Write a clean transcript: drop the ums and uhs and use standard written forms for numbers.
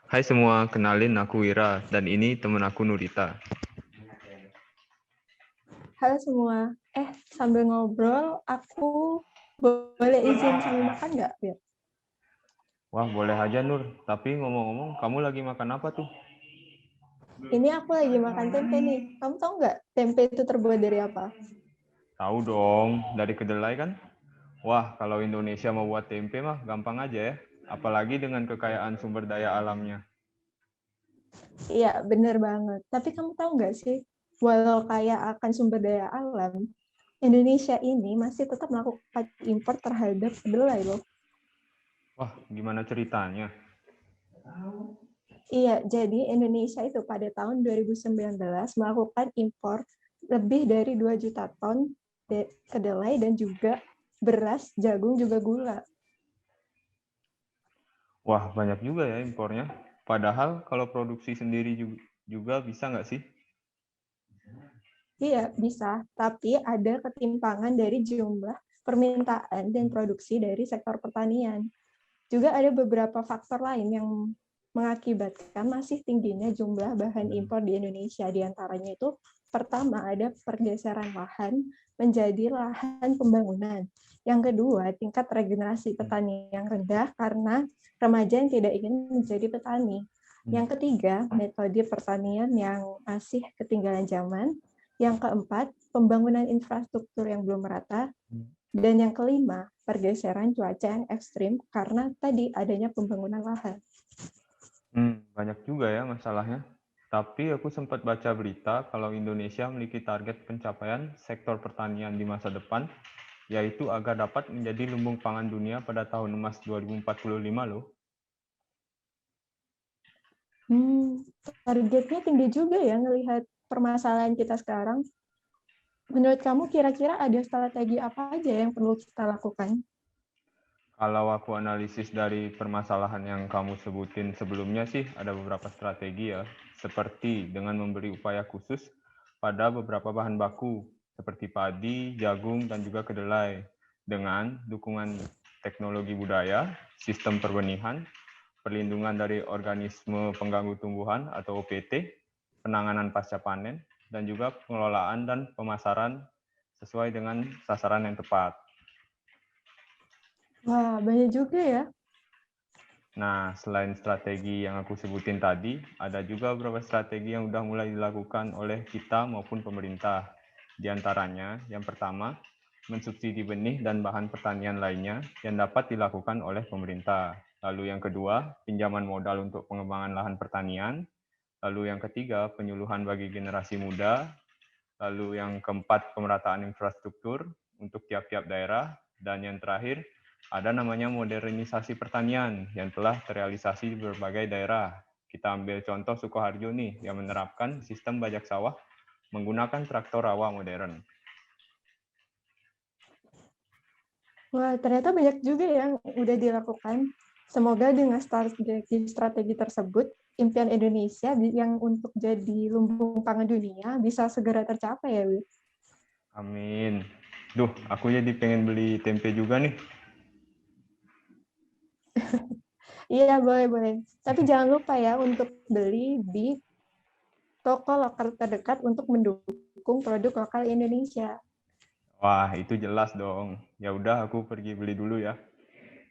Hai semua, kenalin aku Wira, dan ini temen aku Nurita. Halo semua. Sambil ngobrol, aku boleh izin sambil makan nggak, Bir? Wah, boleh aja Nur, tapi ngomong-ngomong, kamu lagi makan apa tuh? Ini aku lagi makan tempe nih. Kamu tahu nggak tempe itu terbuat dari apa? Tahu dong, dari kedelai kan? Wah, kalau Indonesia mau buat tempe mah gampang aja ya, apalagi dengan kekayaan sumber daya alamnya. Iya, bener banget. Tapi kamu tahu nggak sih, walau kaya akan sumber daya alam, Indonesia ini masih tetap melakukan impor terhadap kedelai loh. Wah, gimana ceritanya? Iya, jadi Indonesia itu pada tahun 2019 melakukan impor lebih dari 2 juta ton kedelai dan juga beras, jagung, juga gula. Wah, banyak juga ya impornya. Padahal kalau produksi sendiri juga bisa nggak sih? Iya, bisa. Tapi ada ketimpangan dari jumlah permintaan dan produksi dari sektor pertanian. Juga ada beberapa faktor lain yang mengakibatkan masih tingginya jumlah bahan impor di Indonesia. Di antaranya itu, pertama ada pergeseran lahan menjadi lahan pembangunan. Yang kedua, tingkat regenerasi petani yang rendah karena remaja yang tidak ingin menjadi petani. Yang ketiga, metode pertanian yang masih ketinggalan zaman. Yang keempat, pembangunan infrastruktur yang belum merata. Dan yang kelima, pergeseran cuaca yang ekstrim karena tadi adanya pembangunan lahan. Banyak juga ya masalahnya. Tapi aku sempat baca berita kalau Indonesia memiliki target pencapaian sektor pertanian di masa depan, yaitu agar dapat menjadi lumbung pangan dunia pada tahun emas 2045 loh. Targetnya tinggi juga ya ngelihat permasalahan kita sekarang. Menurut kamu kira-kira ada strategi apa aja yang perlu kita lakukan? Kalau aku analisis dari permasalahan yang kamu sebutin sebelumnya sih, ada beberapa strategi ya, seperti dengan memberi upaya khusus pada beberapa bahan baku, seperti padi, jagung, dan juga kedelai, dengan dukungan teknologi budaya, sistem perbenihan, perlindungan dari organisme pengganggu tumbuhan atau OPT, penanganan pasca panen, dan juga pengelolaan dan pemasaran sesuai dengan sasaran yang tepat. Wah, banyak juga ya. Nah, selain strategi yang aku sebutin tadi, ada juga beberapa strategi yang sudah mulai dilakukan oleh kita maupun pemerintah. Di antaranya, yang pertama, mensubsidi benih dan bahan pertanian lainnya yang dapat dilakukan oleh pemerintah. Lalu yang kedua, pinjaman modal untuk pengembangan lahan pertanian. Lalu yang ketiga, penyuluhan bagi generasi muda. Lalu yang keempat, pemerataan infrastruktur untuk tiap-tiap daerah. Dan yang terakhir, ada namanya modernisasi pertanian yang telah terrealisasi di berbagai daerah. Kita ambil contoh Sukoharjo nih, yang menerapkan sistem bajak sawah menggunakan traktor rawa modern. Wah, ternyata banyak juga yang udah dilakukan. Semoga dengan strategi tersebut, impian Indonesia yang untuk jadi lumbung pangan dunia bisa segera tercapai ya, Wil. Amin. Duh, aku jadi pengen beli tempe juga nih. Iya, boleh-boleh. Tapi jangan lupa ya untuk beli di toko lokal terdekat untuk mendukung produk lokal Indonesia. Wah, itu jelas dong. Ya udah, aku pergi beli dulu ya.